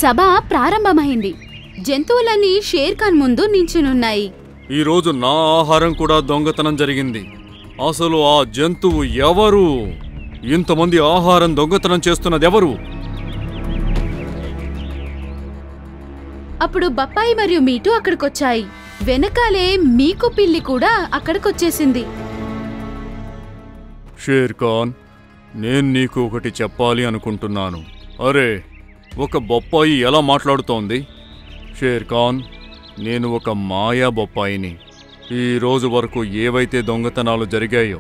సభ ప్రారంభమైంది. జంతువులన్నీ షేర్ ఖాన్ ముందు నించునున్నాయి. ఈరోజు నా ఆహారం కూడా దొంగతనం జరిగింది. అసలు ఆ జంతువు ఎవరు? ఇంతమంది ఆహారం దొంగతనం చేస్తున్నదెవరు? అప్పుడు బప్పాయి మరియు మీటు అక్కడికొచ్చాయి. వెనకాలే మీకు పిల్లి కూడా అక్కడికొచ్చేసింది. షేర్ ఖాన్, నేను నీకు ఒకటి చెప్పాలి అనుకుంటున్నాను. అరే, ఒక బొప్పాయి ఎలా మాట్లాడుతోంది? షేర్ ఖాన్, నేను ఒక మాయా బొప్పాయిని. ఈ రోజు వరకు ఏవైతే దొంగతనాలు జరిగాయో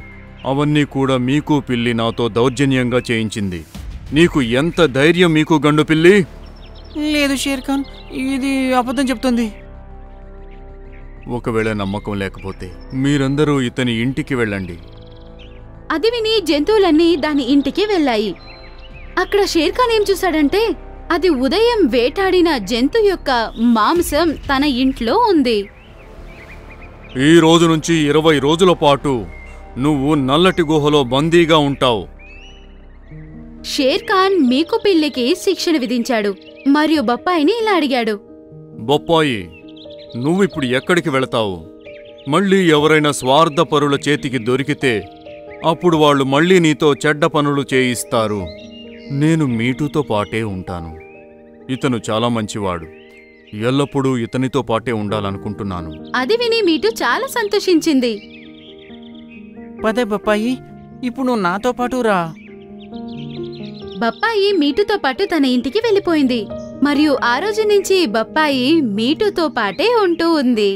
అవన్నీ కూడా మీకు పిల్లి నాతో దౌర్జన్యంగా చేయించింది. నీకు ఎంత ధైర్యం మీకు గండు పిల్లి? లేదు షేర్ ఖాన్, ఇది అబద్ధం చెప్తుంది. ఒకవేళ నమ్మకం లేకపోతే మీరందరూ ఇతని ఇంటికి వెళ్ళండి. అది విని జంతువులన్నీ దాని ఇంటికి వెళ్ళాయి. అక్కడ షేర్ ఖాన్ ఏం చూశాడంటే అది ఉదయం వేటాడిన జంతు యొక్క మాంసం తన ఇంట్లో ఉంది. ఈ రోజు నుంచి 20 రోజుల పాటు నువ్వు నల్లటి గుహలో బందీగా ఉంటావు. షేర్ ఖాన్ మీకు పిల్లికి శిక్షణ విధించాడు మరియు బప్పాయిని ఇలా అడిగాడు. బొప్పాయి, నువ్విప్పుడు ఎక్కడికి వెళతావు? మళ్ళీ ఎవరైనా స్వార్థపరుల చేతికి దొరికితే అప్పుడు వాళ్ళు మళ్ళీ నీతో చెడ్డ పనులు చేయిస్తారు. నేను మీటుతో పాటే ఉంటాను. ఇతను చాలా మంచివాడు. ఎల్లప్పుడూ ఇతనితో పాటే ఉండాలనుకుంటున్నాను. అది విని మీటు చాలా సంతోషించింది. పదే బప్పాయి, ఇప్పుడు నువ్వు నాతో పాటు రా. బప్పాయి మీటుతో పాటు తన ఇంటికి వెళ్ళిపోయింది మరియు ఆ రోజు నుంచి బప్పాయి మీటుతో పాటే ఉంటూ ఉంది.